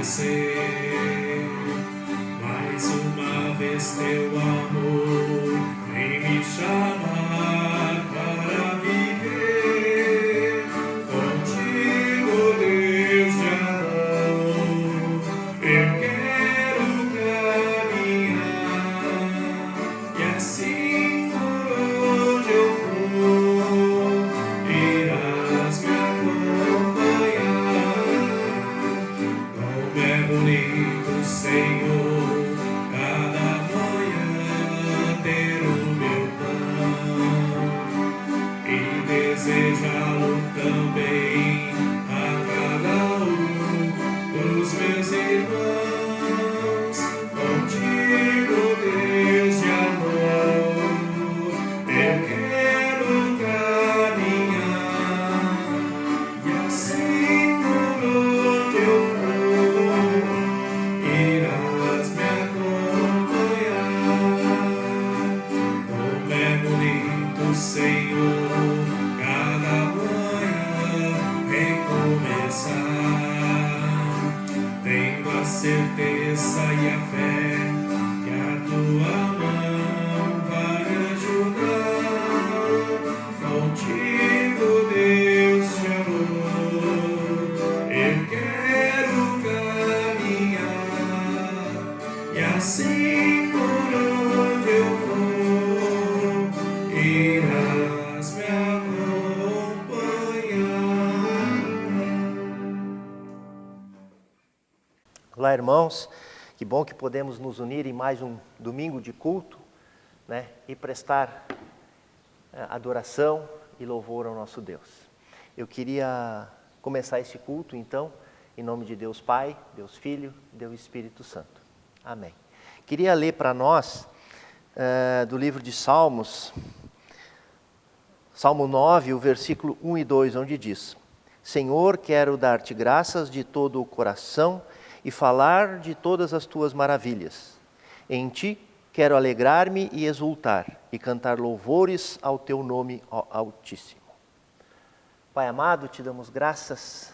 esquecer. Mais uma vez teu amor vem me chamar para viver contigo, Deus de amor. Eu quero caminhar e assim por onde eu for irás me acompanhar. Como é bonito, Senhor, cada manhã ter o meu pão e desejá-lo também a cada dos meus irmãos. Contigo, Deus de amor, eu quero caminhar e assim por onde eu for irás me acompanhar. Como é bonito, Senhor, cada manhã recomeçar, tendo a certeza e a fé que a tua mão vai ajudar. Contigo, Deus de amor, eu quero caminhar e assim por onde eu for irás me acompanhar. Olá, irmãos, que bom que podemos nos unir em mais um domingo de culto, né, e prestar adoração e louvor ao nosso Deus. Eu queria começar esse culto, então, em nome de Deus Pai, Deus Filho, Deus Espírito Santo. Amém. Queria ler para nós do livro de Salmos, Salmo 9, o versículo 1 e 2, onde diz: Senhor, quero dar-te graças de todo o coração e falar de todas as tuas maravilhas. Em ti quero alegrar-me e exultar e cantar louvores ao teu nome, ó Altíssimo. Pai amado, te damos graças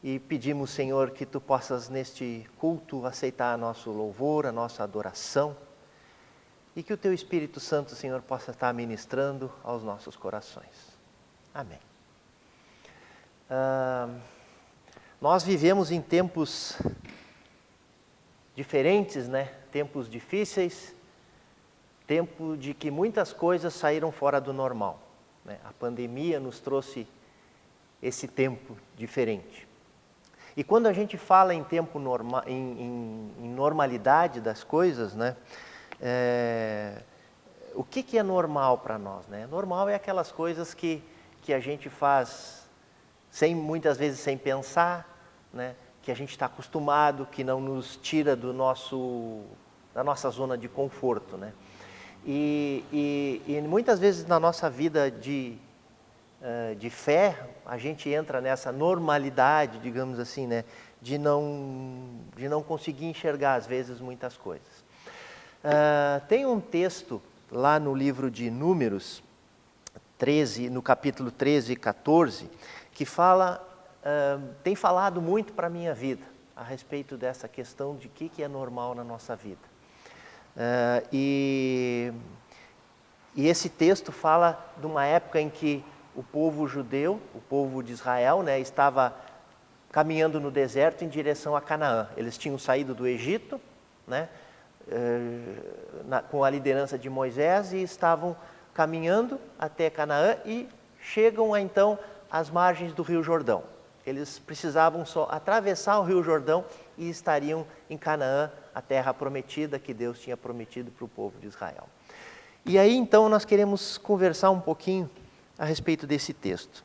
e pedimos, Senhor, que tu possas neste culto aceitar nosso louvor, a nossa adoração e que o teu Espírito Santo, Senhor, possa estar ministrando aos nossos corações. Amém. Nós vivemos em tempos diferentes, né? Tempos difíceis, tempo de que muitas coisas saíram fora do normal, né? A pandemia nos trouxe esse tempo diferente. E quando a gente fala em tempo em normalidade das coisas, né? O que é normal para nós, né? Normal é aquelas coisas que a gente faz muitas vezes sem pensar, né? Que a gente está acostumado, que não nos tira da nossa zona de conforto, né? E muitas vezes na nossa vida de fé, a gente entra nessa normalidade, digamos assim, né? De não conseguir enxergar às vezes muitas coisas. Tem um texto lá no livro de Números 13, no capítulo 13 e 14, que tem falado muito para a minha vida, a respeito dessa questão de o que é normal na nossa vida. E esse texto fala de uma época em que o povo judeu, o povo de Israel, né, estava caminhando no deserto em direção a Canaã. Eles tinham saído do Egito, né, com a liderança de Moisés, e estavam caminhando até Canaã e chegam então às margens do Rio Jordão. Eles precisavam só atravessar o Rio Jordão e estariam em Canaã, a terra prometida que Deus tinha prometido para o povo de Israel. E aí então nós queremos conversar um pouquinho a respeito desse texto.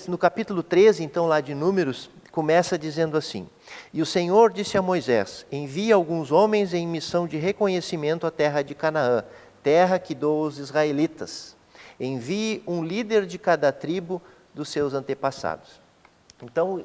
No capítulo 13, então lá de Números, começa dizendo assim: E o Senhor disse a Moisés: Envia alguns homens em missão de reconhecimento à terra de Canaã, terra que dou aos israelitas. Envie um líder de cada tribo dos seus antepassados. Então,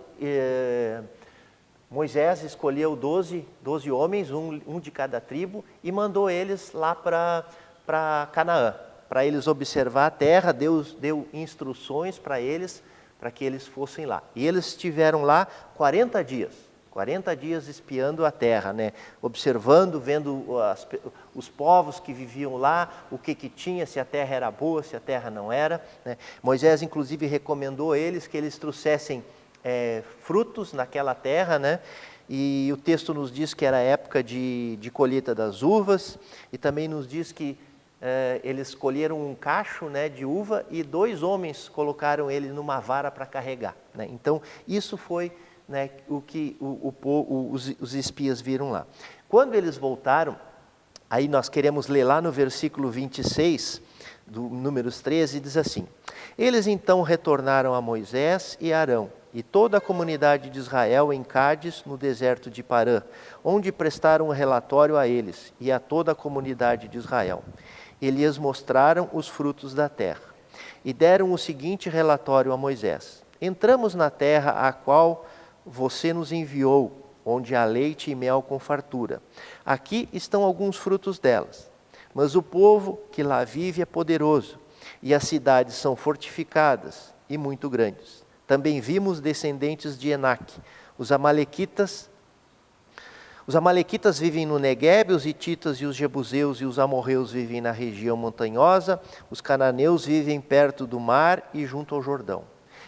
Moisés escolheu 12 homens, um de cada tribo, e mandou eles lá para Canaã, para eles observar a terra. Deus deu instruções para eles, para que eles fossem lá. E eles estiveram lá 40 dias. 40 dias espiando a terra, né? Observando, vendo os povos que viviam lá, o que tinha, se a terra era boa, se a terra não era, né? Moisés, inclusive, recomendou a eles que eles trouxessem frutos naquela terra, né? E o texto nos diz que era a época de colheita das uvas, e também nos diz que eles colheram um cacho, né, de uva, e 2 homens colocaram ele numa vara para carregar, né? Então, isso foi, né, o que os espias viram lá. Quando eles voltaram, aí nós queremos ler lá no versículo 26, do Números 13, diz assim: eles então retornaram a Moisés e Arão, e toda a comunidade de Israel em Cádiz, no deserto de Parã, onde prestaram um relatório a eles e a toda a comunidade de Israel. E lhes mostraram os frutos da terra. E deram o seguinte relatório a Moisés: entramos na terra a qual você nos enviou, onde há leite e mel com fartura. Aqui estão alguns frutos delas. Mas o povo que lá vive é poderoso, e as cidades são fortificadas e muito grandes. Também vimos descendentes de Enaque. Os amalequitas vivem no Neguebe, os hititas e os jebuseus e os amorreus vivem na região montanhosa, os cananeus vivem perto do mar e junto ao Jordão.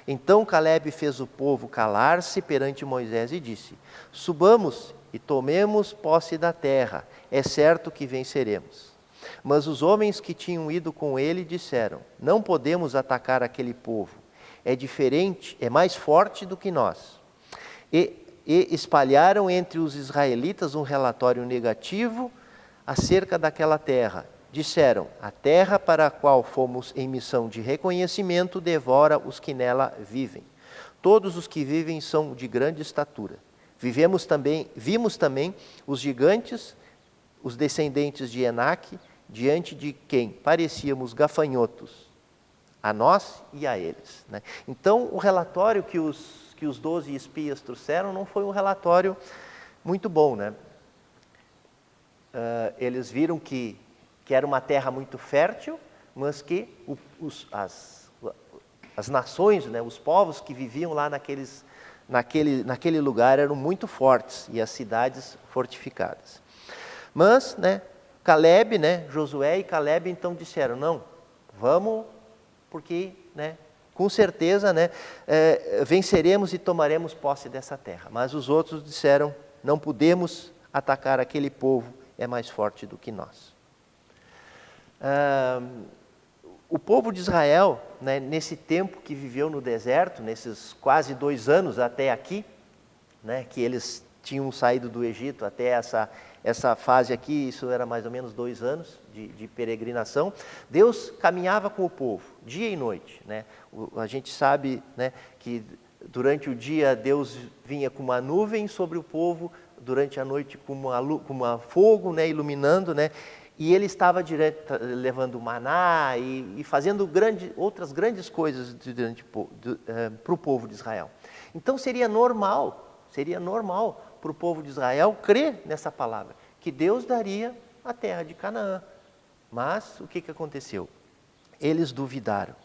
Então Calebe fez o povo calar-se perante Moisés e disse: subamos e tomemos posse da terra, é certo que venceremos. Mas os homens que tinham ido com ele disseram: não podemos atacar aquele povo, é diferente, é mais forte do que nós. E espalharam entre os israelitas um relatório negativo acerca daquela terra. Disseram: a terra para a qual fomos em missão de reconhecimento devora os que nela vivem. Todos os que vivem são de grande estatura. Vimos também os gigantes, os descendentes de Enaque, diante de quem parecíamos gafanhotos, a nós e a eles, né? Então, o relatório que os 12 espias trouxeram não foi um relatório muito bom, né? Eles viram que era uma terra muito fértil, mas que as nações, né, os povos que viviam lá naquele lugar eram muito fortes, e as cidades fortificadas. Mas, né, Calebe, né, Josué e Calebe então disseram: não, vamos, porque, né, com certeza, né, venceremos e tomaremos posse dessa terra. Mas os outros disseram: não podemos atacar aquele povo, é mais forte do que nós. O povo de Israel, né, nesse tempo que viveu no deserto, nesses quase 2 anos até aqui, né, que eles tinham saído do Egito até essa fase aqui, isso era mais ou menos 2 anos de peregrinação, Deus caminhava com o povo, dia e noite, né? A gente sabe, né, que durante o dia Deus vinha com uma nuvem sobre o povo, durante a noite com uma fogo, né, iluminando, né? E ele estava levando maná e fazendo outras grandes coisas para o povo de Israel. Então seria normal para o povo de Israel crer nessa palavra, que Deus daria a terra de Canaã. Mas o que aconteceu? Eles duvidaram,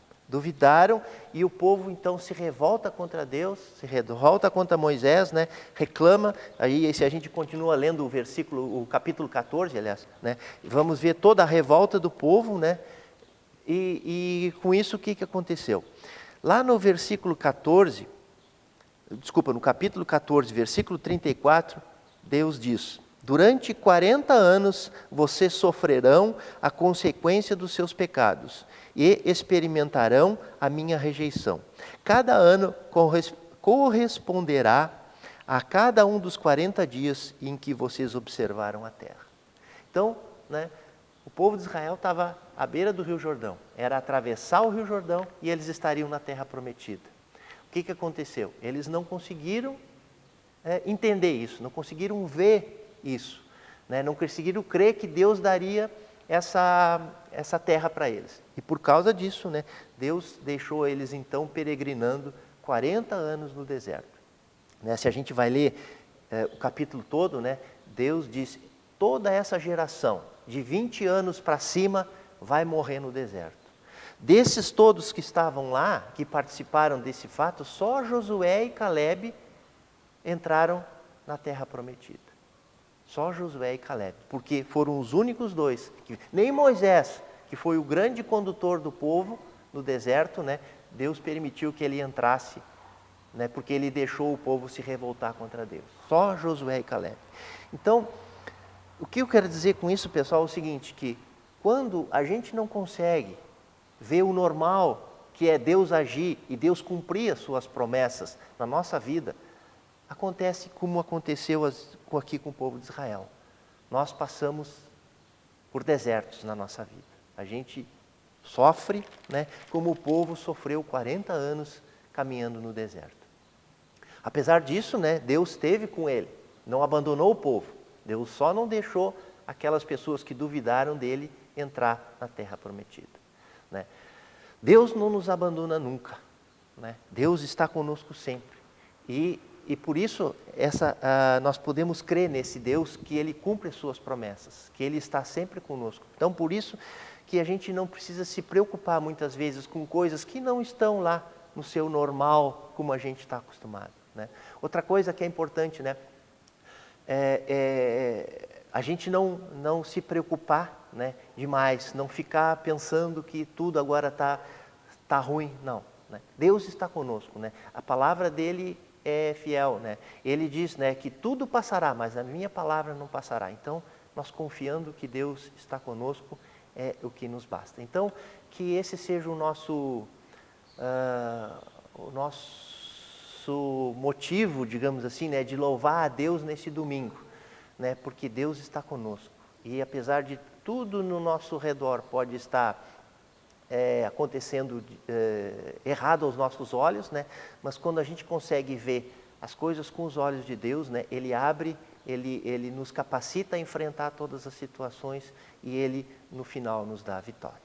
e o povo então se revolta contra Deus, se revolta contra Moisés, né? Reclama. Aí, se a gente continua lendo o capítulo 14, aliás, né? Vamos ver toda a revolta do povo, né? E com isso o que aconteceu? Lá no versículo 14, no capítulo 14, versículo 34, Deus diz: durante 40 anos vocês sofrerão a consequência dos seus pecados e experimentarão a minha rejeição. Cada ano corresponderá a cada um dos 40 dias em que vocês observaram a terra. Então, né, o povo de Israel estava à beira do Rio Jordão. Era atravessar o Rio Jordão e eles estariam na terra prometida. O que aconteceu? Eles não conseguiram entender isso, não conseguiram ver isso, né? Não conseguiram crer que Deus daria essa terra para eles. E por causa disso, né, Deus deixou eles então peregrinando 40 anos no deserto. Né, se a gente vai ler o capítulo todo, né, Deus diz: toda essa geração de 20 anos para cima vai morrer no deserto. Desses todos que estavam lá, que participaram desse fato, só Josué e Calebe entraram na terra prometida. Só Josué e Calebe, porque foram os únicos dois. Nem Moisés, que foi o grande condutor do povo no deserto, né? Deus permitiu que ele entrasse, né? Porque ele deixou o povo se revoltar contra Deus. Só Josué e Calebe. Então, o que eu quero dizer com isso, pessoal, é o seguinte, que quando a gente não consegue ver o normal, que é Deus agir e Deus cumprir as suas promessas na nossa vida, acontece como aconteceu aqui com o povo de Israel. Nós passamos por desertos na nossa vida. A gente sofre, né, como o povo sofreu 40 anos caminhando no deserto. Apesar disso, né, Deus esteve com ele, não abandonou o povo. Deus só não deixou aquelas pessoas que duvidaram dele entrar na terra prometida, né? Deus não nos abandona nunca, né? Deus está conosco sempre. E por isso nós podemos crer nesse Deus, que Ele cumpre as suas promessas, que Ele está sempre conosco. Então, por isso que a gente não precisa se preocupar muitas vezes com coisas que não estão lá no seu normal, como a gente está acostumado, né? Outra coisa que é importante, né? A gente não se preocupar, né, demais, não ficar pensando que tudo agora tá ruim, não, né? Deus está conosco, né? A palavra dele é fiel, né? Ele diz, né, que tudo passará, mas a minha palavra não passará. Então, nós confiando que Deus está conosco é o que nos basta. Então, que esse seja o nosso motivo, digamos assim, né, de louvar a Deus nesse domingo, né, porque Deus está conosco. E apesar de tudo no nosso redor pode estar acontecendo errado aos nossos olhos, né, mas quando a gente consegue ver as coisas com os olhos de Deus, né, Ele abre, Ele nos capacita a enfrentar todas as situações e Ele, no final, nos dá a vitória.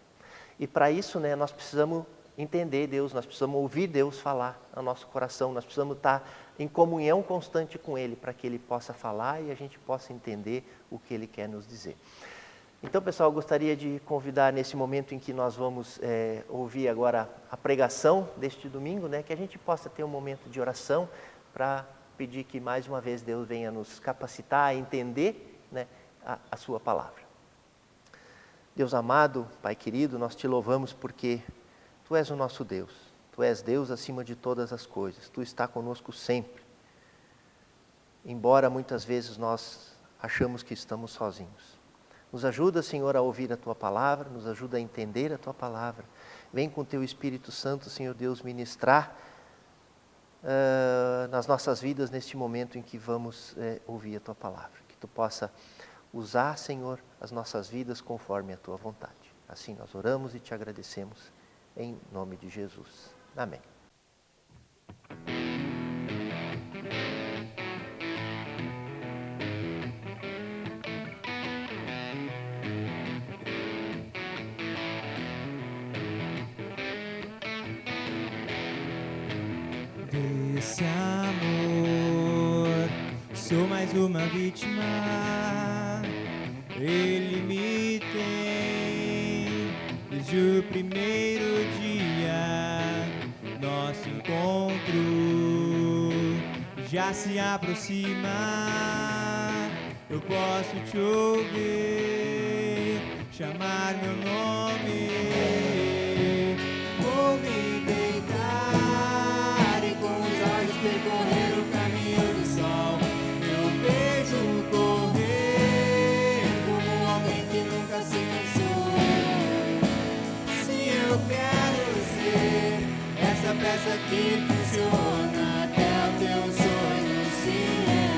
E para isso, né, nós precisamos entender Deus, nós precisamos ouvir Deus falar no nosso coração, nós precisamos estar em comunhão constante com Ele, para que Ele possa falar e a gente possa entender o que Ele quer nos dizer. Então, pessoal, eu gostaria de convidar nesse momento em que nós vamos ouvir agora a pregação deste domingo, né, que a gente possa ter um momento de oração para pedir que mais uma vez Deus venha nos capacitar a entender, né, a sua palavra. Deus amado, Pai querido, nós te louvamos porque Tu és o nosso Deus, Tu és Deus acima de todas as coisas, Tu está conosco sempre. Embora muitas vezes nós achamos que estamos sozinhos. Nos ajuda, Senhor, a ouvir a Tua palavra, nos ajuda a entender a Tua palavra. Vem com Teu Espírito Santo, Senhor Deus, ministrar nas nossas vidas neste momento em que vamos ouvir a Tua palavra. Que Tu possa usar, Senhor, as nossas vidas conforme a Tua vontade. Assim nós oramos e Te agradecemos. Em nome de Jesus. Amém. Desse amor, sou mais uma vítima. Ele me tem desde o primeiro dia. Nosso encontro já se aproxima. Eu posso te ouvir chamar meu nome. Vou me deitar e com os olhos percorrer o caminho do sol. Eu vejo correr como alguém que nunca se cansou. Sim, eu quero ser essa peça que funciona até o teu sonho se realizar.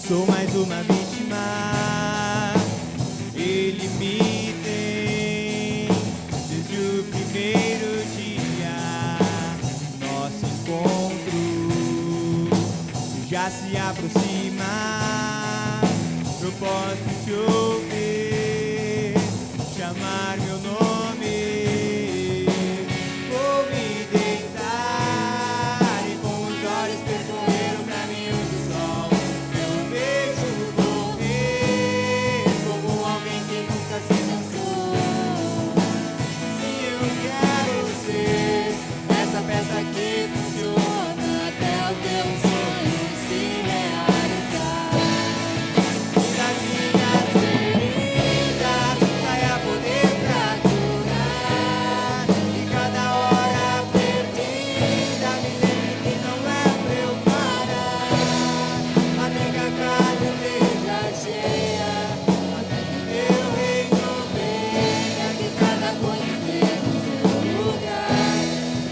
Sou mais uma vítima, ele me tem desde o primeiro dia. Nosso encontro já se aproxima. Eu posso te ouvir chamar meu nome. Vou me deitar e com os olhos percorrer o caminho do sol. Eu vejo correr como alguém que nunca se cansou. Se eu quero ser essa peça que funciona até o teu sonho se realizar. E das minhas feridas caia poder pra curar. E cada hora perdida me lembre que não é pra eu parar. Até que a casa esteja cheia, até que teu reino venha, que cada coisa esteja no seu lugar,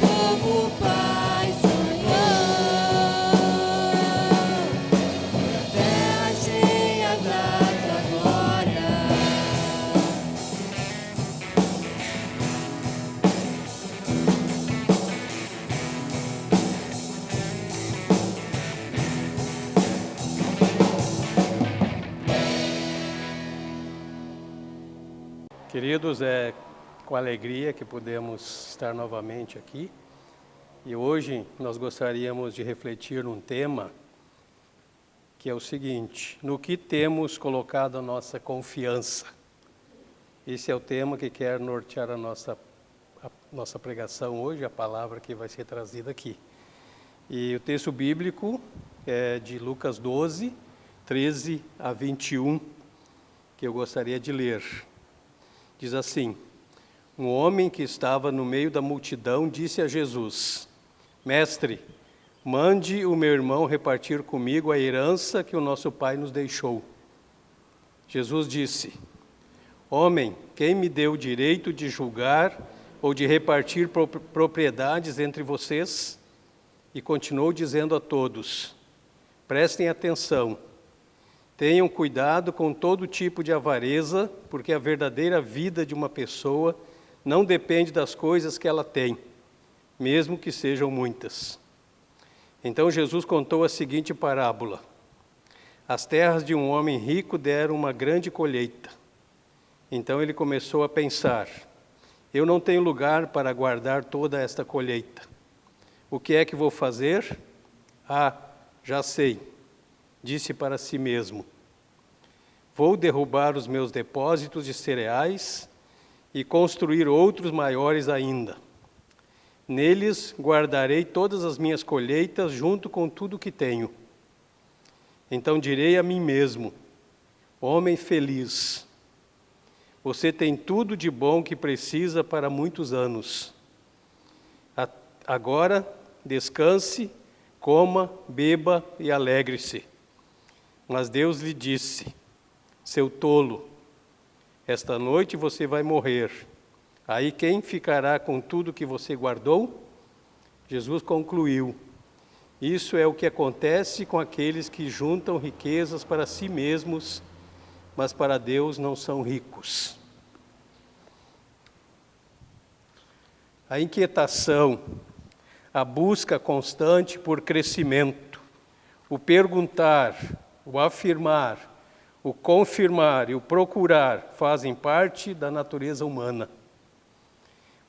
como o Pai sonhou. Terra cheia da tua glória. Queridos, é com alegria que podemos estar novamente aqui. E hoje nós gostaríamos de refletir num tema que é o seguinte: no que temos colocado a nossa confiança? Esse é o tema que quer nortear a nossa pregação hoje, a palavra que vai ser trazida aqui. E o texto bíblico é de Lucas 12, 13 a 21, que eu gostaria de ler. Diz assim: um homem que estava no meio da multidão disse a Jesus: Mestre, mande o meu irmão repartir comigo a herança que o nosso pai nos deixou. Jesus disse: Homem, quem me deu o direito de julgar ou de repartir propriedades entre vocês? E continuou dizendo a todos: prestem atenção. Tenham cuidado com todo tipo de avareza, porque a verdadeira vida de uma pessoa não depende das coisas que ela tem, mesmo que sejam muitas. Então Jesus contou a seguinte parábola: as terras de um homem rico deram uma grande colheita. Então ele começou a pensar: eu não tenho lugar para guardar toda esta colheita. O que é que vou fazer? Ah, já sei, disse para si mesmo: vou derrubar os meus depósitos de cereais e construir outros maiores ainda. Neles guardarei todas as minhas colheitas junto com tudo que tenho. Então direi a mim mesmo: homem feliz, você tem tudo de bom que precisa para muitos anos. Agora descanse, coma, beba e alegre-se. Mas Deus lhe disse: seu tolo, esta noite você vai morrer. Aí quem ficará com tudo que você guardou? Jesus concluiu: isso é o que acontece com aqueles que juntam riquezas para si mesmos, mas para Deus não são ricos. A inquietação, a busca constante por crescimento, o perguntar, o afirmar, o confirmar e o procurar fazem parte da natureza humana.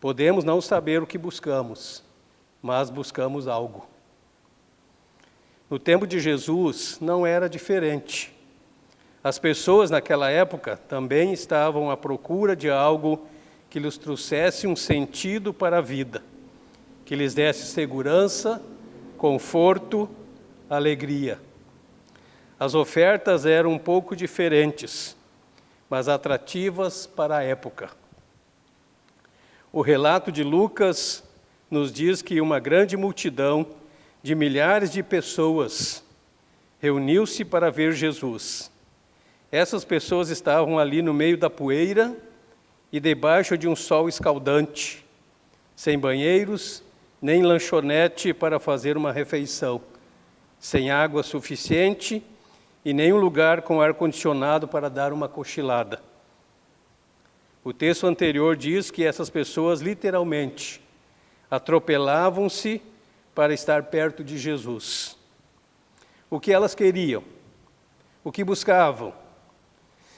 Podemos não saber o que buscamos, mas buscamos algo. No tempo de Jesus não era diferente. As pessoas naquela época também estavam à procura de algo que lhes trouxesse um sentido para a vida, que lhes desse segurança, conforto, alegria. As ofertas eram um pouco diferentes, mas atrativas para a época. O relato de Lucas nos diz que uma grande multidão de milhares de pessoas reuniu-se para ver Jesus. Essas pessoas estavam ali no meio da poeira e debaixo de um sol escaldante, sem banheiros, nem lanchonete para fazer uma refeição, sem água suficiente e nem um lugar com ar-condicionado para dar uma cochilada. O texto anterior diz que essas pessoas literalmente atropelavam-se para estar perto de Jesus. O que elas queriam? O que buscavam?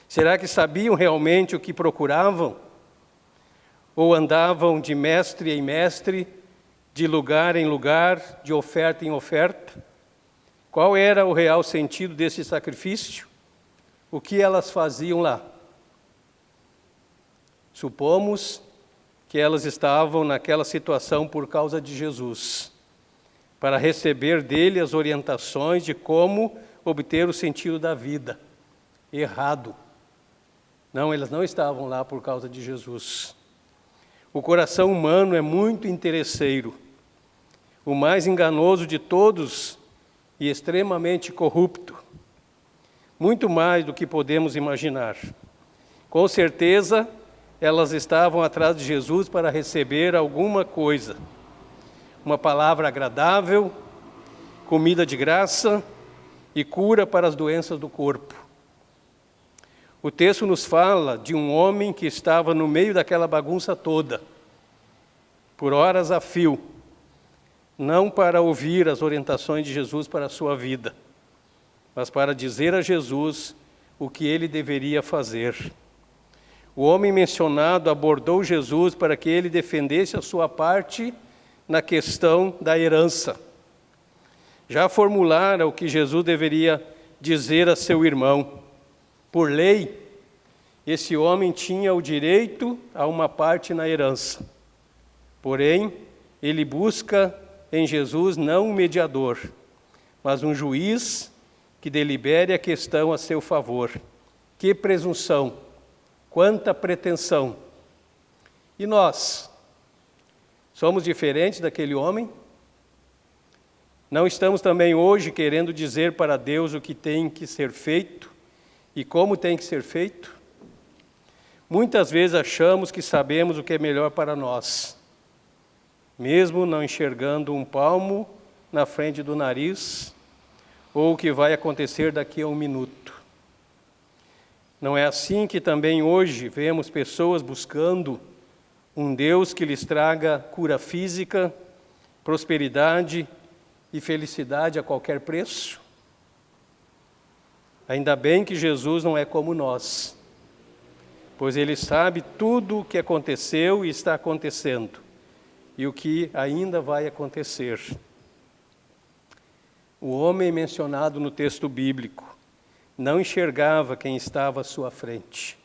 Será que sabiam realmente o que procuravam? Ou andavam de mestre em mestre, de lugar em lugar, de oferta em oferta? Qual era o real sentido desse sacrifício? O que elas faziam lá? Supomos que elas estavam naquela situação por causa de Jesus, para receber dele as orientações de como obter o sentido da vida. Errado. Não, elas não estavam lá por causa de Jesus. O coração humano é muito interesseiro, o mais enganoso de todos e extremamente corrupto, muito mais do que podemos imaginar. Com certeza, elas estavam atrás de Jesus para receber alguma coisa, uma palavra agradável, comida de graça e cura para as doenças do corpo. O texto nos fala de um homem que estava no meio daquela bagunça toda, por horas a fio, não para ouvir as orientações de Jesus para a sua vida, mas para dizer a Jesus o que ele deveria fazer. O homem mencionado abordou Jesus para que ele defendesse a sua parte na questão da herança. Já formulara o que Jesus deveria dizer a seu irmão. Por lei, esse homem tinha o direito a uma parte na herança. Porém, ele busca em Jesus não um mediador, mas um juiz que delibere a questão a seu favor. Que presunção! Quanta pretensão! E nós? Somos diferentes daquele homem? Não estamos também hoje querendo dizer para Deus o que tem que ser feito e como tem que ser feito? Muitas vezes achamos que sabemos o que é melhor para nós, mesmo não enxergando um palmo na frente do nariz ou o que vai acontecer daqui a um minuto. Não é assim que também hoje vemos pessoas buscando um Deus que lhes traga cura física, prosperidade e felicidade a qualquer preço? Ainda bem que Jesus não é como nós, pois Ele sabe tudo o que aconteceu e está acontecendo, e o que ainda vai acontecer. O homem mencionado no texto bíblico não enxergava quem estava à sua frente.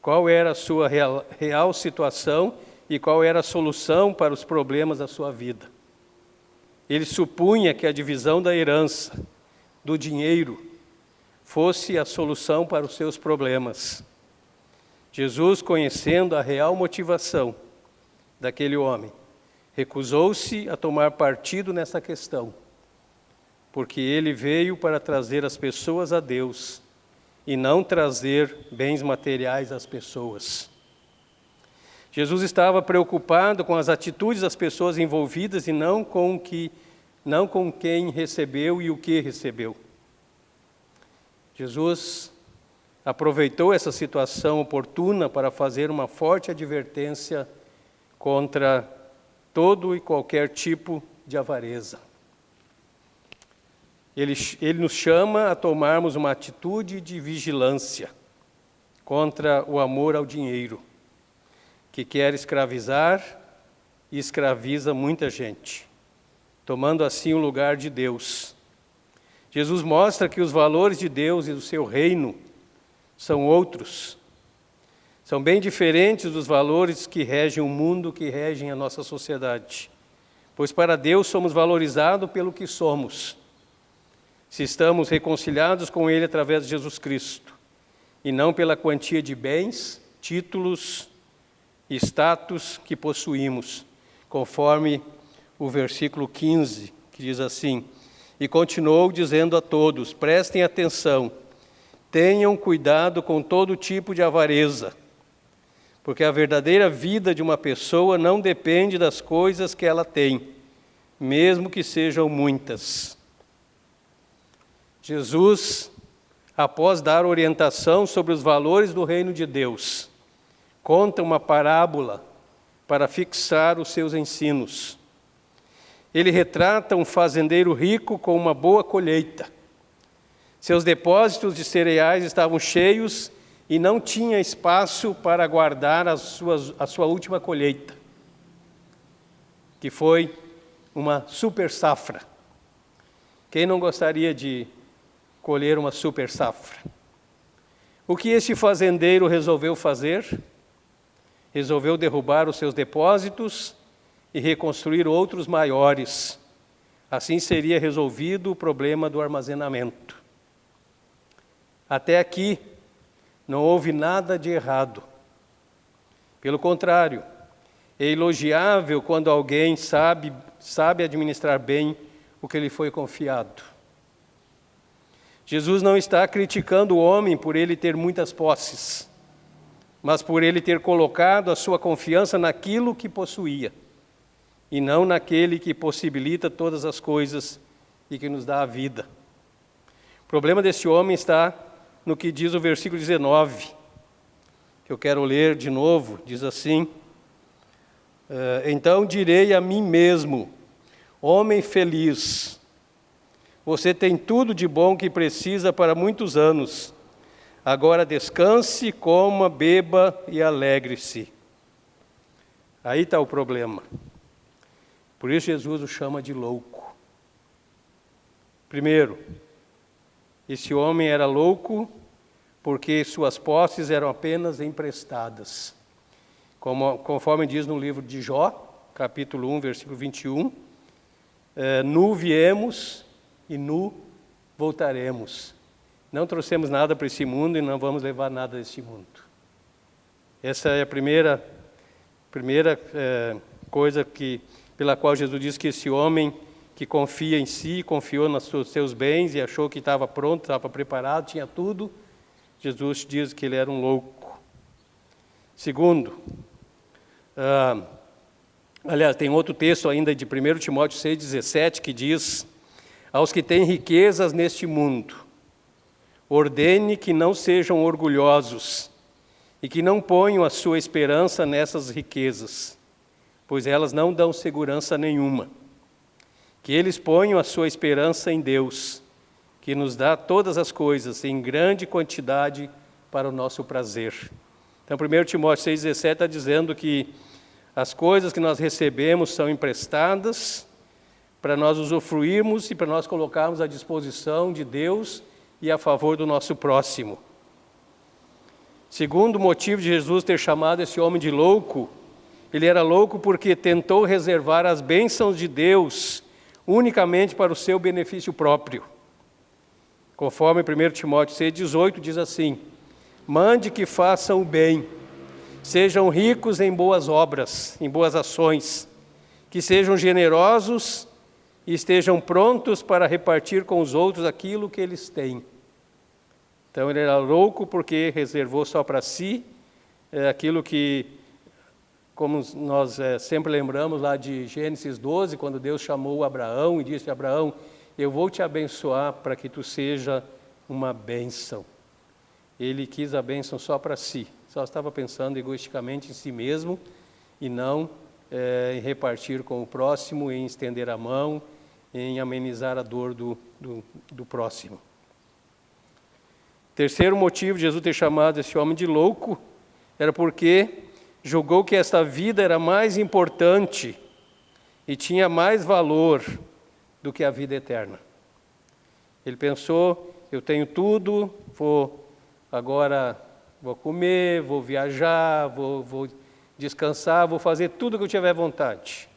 Qual era a sua real situação e qual era a solução para os problemas da sua vida. Ele supunha que a divisão da herança, do dinheiro, fosse a solução para os seus problemas. Jesus, conhecendo a real motivação daquele homem, recusou-se a tomar partido nessa questão, porque ele veio para trazer as pessoas a Deus e não trazer bens materiais às pessoas. Jesus estava preocupado com as atitudes das pessoas envolvidas e não com quem recebeu e o que recebeu. Jesus aproveitou essa situação oportuna para fazer uma forte advertência contra todo e qualquer tipo de avareza. Ele nos chama a tomarmos uma atitude de vigilância contra o amor ao dinheiro, que quer escravizar e escraviza muita gente, tomando assim o lugar de Deus. Jesus mostra que os valores de Deus e do seu reino são outros, são bem diferentes dos valores que regem o mundo, que regem a nossa sociedade. Pois para Deus somos valorizados pelo que somos, se estamos reconciliados com Ele através de Jesus Cristo, e não pela quantia de bens, títulos e status que possuímos, conforme o versículo 15, que diz assim: e continuou dizendo a todos: prestem atenção, tenham cuidado com todo tipo de avareza, porque a verdadeira vida de uma pessoa não depende das coisas que ela tem, mesmo que sejam muitas. Jesus após dar orientação sobre os valores do reino de Deus, conta uma parábola para fixar os seus ensinos. Ele retrata um fazendeiro rico com uma boa colheita. Seus depósitos de cereais estavam cheios e não tinha espaço para guardar a sua última colheita, que foi uma super safra. Quem não gostaria de colher uma super safra? O que este fazendeiro resolveu fazer? Resolveu derrubar os seus depósitos e reconstruir outros maiores. Assim seria resolvido o problema do armazenamento. Até aqui, não houve nada de errado. Pelo contrário, é elogiável quando alguém sabe administrar bem o que lhe foi confiado. Jesus não está criticando o homem por ele ter muitas posses, mas por ele ter colocado a sua confiança naquilo que possuía, e não naquele que possibilita todas as coisas e que nos dá a vida. O problema desse homem está no que diz o versículo 19, que eu quero ler de novo, diz assim: então direi a mim mesmo, homem feliz, você tem tudo de bom que precisa para muitos anos. Agora descanse, coma, beba e alegre-se. Aí está o problema. Por isso Jesus o chama de louco. Primeiro, esse homem era louco porque suas posses eram apenas emprestadas. Conforme diz no livro de Jó, capítulo 1, versículo 21, nu viemos e nu voltaremos. Não trouxemos nada para esse mundo e não vamos levar nada deste mundo. Essa é a primeira coisa pela qual Jesus diz que esse homem que confia em si, confiou nos seus bens e achou que estava pronto, estava preparado, tinha tudo, Jesus diz que ele era um louco. Segundo, aliás, tem outro texto ainda de 1 Timóteo 6,17 que diz: aos que têm riquezas neste mundo, ordene que não sejam orgulhosos e que não ponham a sua esperança nessas riquezas, pois elas não dão segurança nenhuma. Que eles ponham a sua esperança em Deus, que nos dá todas as coisas em grande quantidade para o nosso prazer. Então, 1 Timóteo 6,17 está dizendo que as coisas que nós recebemos são emprestadas para nós usufruirmos e para nós colocarmos à disposição de Deus e a favor do nosso próximo. Segundo motivo de Jesus ter chamado esse homem de louco, ele era louco porque tentou reservar as bênçãos de Deus unicamente para o seu benefício próprio. Conforme 1 Timóteo 6,18 diz assim: mande que façam o bem, sejam ricos em boas obras, em boas ações, que sejam generosos e estejam prontos para repartir com os outros aquilo que eles têm. Então ele era louco porque reservou só para si aquilo que, como nós sempre lembramos lá de Gênesis 12, quando Deus chamou Abraão e disse: Abraão, eu vou te abençoar para que tu seja uma bênção. Ele quis a bênção só para si, só estava pensando egoisticamente em si mesmo e não em repartir com o próximo, em estender a mão, em amenizar a dor do próximo. Terceiro motivo de Jesus ter chamado esse homem de louco era porque julgou que esta vida era mais importante e tinha mais valor do que a vida eterna. Ele pensou: eu tenho tudo, vou comer, vou viajar, vou descansar, vou fazer tudo o que eu tiver vontade,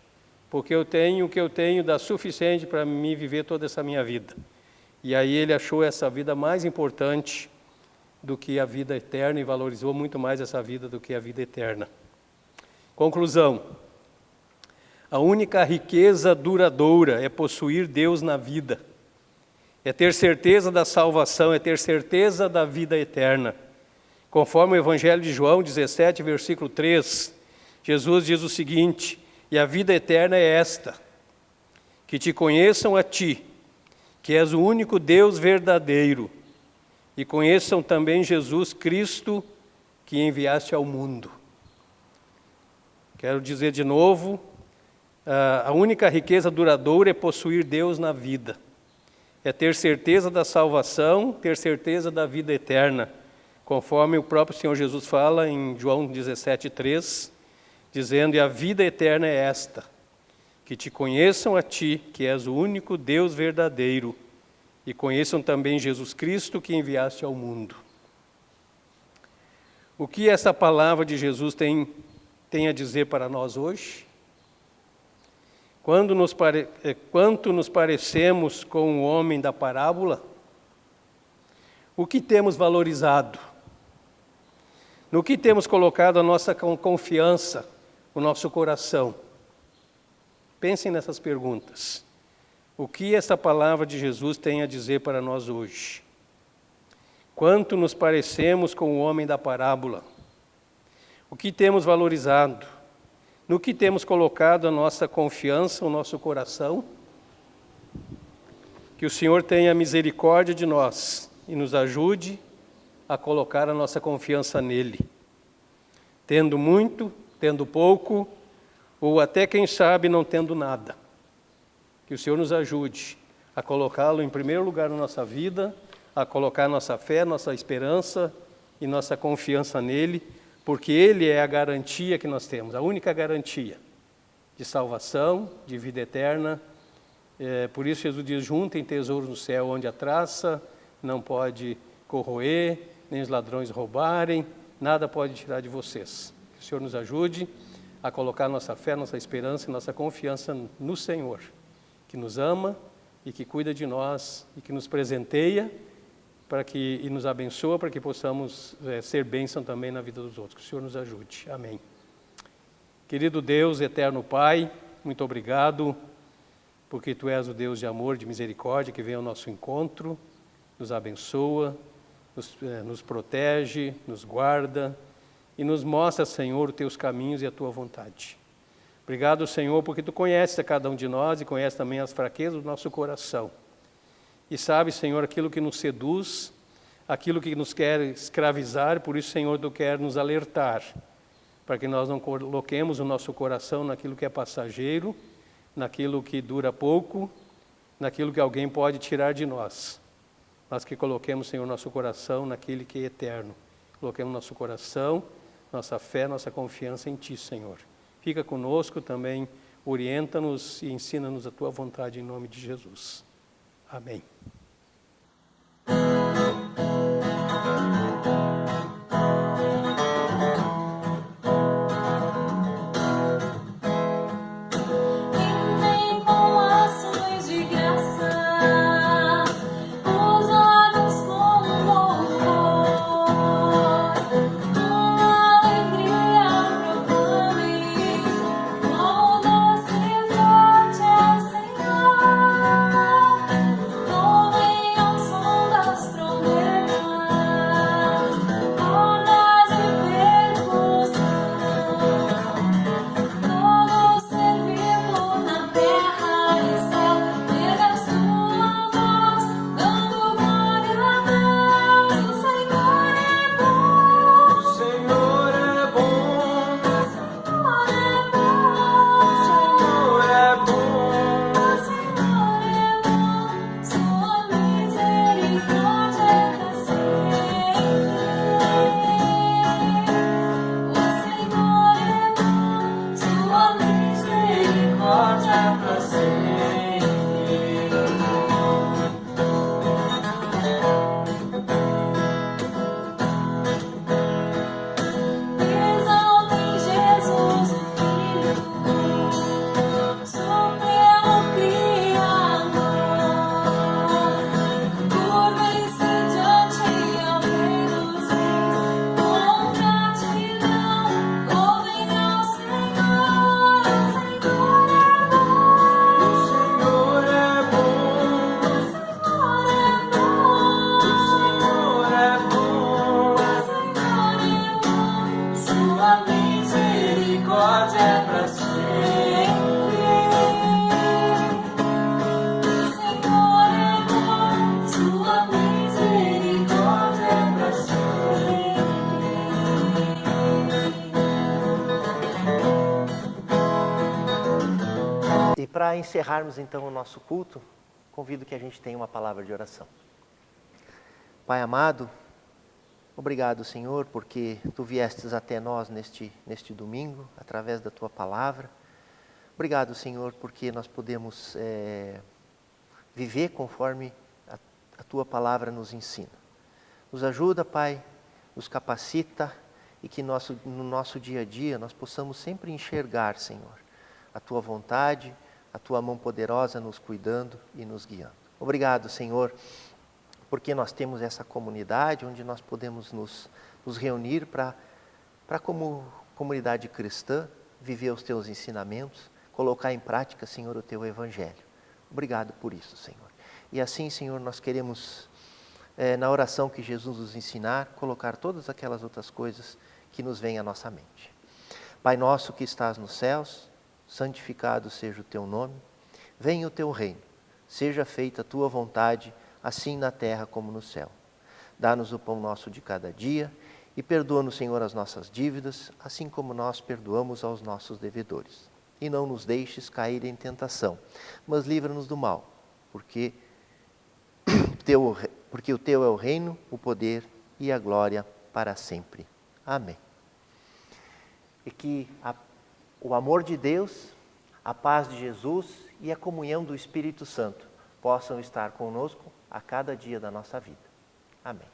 porque eu tenho o que eu tenho dá suficiente para me viver toda essa minha vida. E aí ele achou essa vida mais importante do que a vida eterna e valorizou muito mais essa vida do que a vida eterna. Conclusão: a única riqueza duradoura é possuir Deus na vida, é ter certeza da salvação, é ter certeza da vida eterna. Conforme o Evangelho de João 17, versículo 3, Jesus diz o seguinte: e a vida eterna é esta, que te conheçam a ti, que és o único Deus verdadeiro, e conheçam também Jesus Cristo, que enviaste ao mundo. Quero dizer de novo, a única riqueza duradoura é possuir Deus na vida. É ter certeza da salvação, ter certeza da vida eterna, conforme o próprio Senhor Jesus fala em João 17:3, dizendo: e a vida eterna é esta, que te conheçam a ti, que és o único Deus verdadeiro, e conheçam também Jesus Cristo, que enviaste ao mundo. O que essa palavra de Jesus tem a dizer para nós hoje? Quanto nos parecemos com o homem da parábola? O que temos valorizado? No que temos colocado a nossa confiança, o nosso coração? Pensem nessas perguntas. O que essa palavra de Jesus tem a dizer para nós hoje? Quanto nos parecemos com o homem da parábola? O que temos valorizado? No que temos colocado a nossa confiança, o nosso coração? Que o Senhor tenha misericórdia de nós e nos ajude a colocar a nossa confiança nele. Tendo muito, tendo pouco, ou até, quem sabe, não tendo nada. Que o Senhor nos ajude a colocá-lo em primeiro lugar na nossa vida, a colocar nossa fé, nossa esperança e nossa confiança nele, porque ele é a garantia que nós temos, a única garantia de salvação, de vida eterna. Por isso Jesus diz: juntem tesouros no céu, onde a traça não pode corroer, nem os ladrões roubarem, nada pode tirar de vocês. Que o Senhor nos ajude a colocar nossa fé, nossa esperança e nossa confiança no Senhor, que nos ama e que cuida de nós e que nos presenteia e nos abençoa para que possamos ser bênção também na vida dos outros. Que o Senhor nos ajude. Amém. Querido Deus, eterno Pai, muito obrigado, porque Tu és o Deus de amor, de misericórdia, que vem ao nosso encontro, nos abençoa, nos protege, nos guarda e nos mostra, Senhor, os Teus caminhos e a Tua vontade. Obrigado, Senhor, porque Tu conheces a cada um de nós e conheces também as fraquezas do nosso coração. E sabe, Senhor, aquilo que nos seduz, aquilo que nos quer escravizar, por isso, Senhor, Tu quer nos alertar, para que nós não coloquemos o nosso coração naquilo que é passageiro, naquilo que dura pouco, naquilo que alguém pode tirar de nós, mas que coloquemos, Senhor, nosso coração naquele que é eterno. Coloquemos nosso coração, nossa fé, nossa confiança em Ti, Senhor. Fica conosco também, orienta-nos e ensina-nos a Tua vontade em nome de Jesus. Amém. Oh, para encerrarmos então o nosso culto, convido que a gente tenha uma palavra de oração. Pai amado, obrigado, Senhor, porque Tu viestes até nós neste domingo, através da Tua palavra. Obrigado, Senhor, porque nós podemos viver conforme a Tua palavra nos ensina. Nos ajuda, Pai, nos capacita e que no nosso dia a dia nós possamos sempre enxergar, Senhor, a Tua vontade, a Tua mão poderosa nos cuidando e nos guiando. Obrigado, Senhor, porque nós temos essa comunidade onde nós podemos nos reunir para como comunidade cristã, viver os Teus ensinamentos, colocar em prática, Senhor, o Teu Evangelho. Obrigado por isso, Senhor. E assim, Senhor, nós queremos, na oração que Jesus nos ensinar, colocar todas aquelas outras coisas que nos vêm à nossa mente. Pai nosso que estás nos céus, santificado seja o Teu nome, venha o Teu reino, seja feita a Tua vontade, assim na terra como no céu. Dá-nos o pão nosso de cada dia e perdoa-nos, Senhor, as nossas dívidas, assim como nós perdoamos aos nossos devedores. E não nos deixes cair em tentação, mas livra-nos do mal, porque o Teu é o reino, o poder e a glória para sempre. Amém. E que o amor de Deus, a paz de Jesus e a comunhão do Espírito Santo possam estar conosco a cada dia da nossa vida. Amém.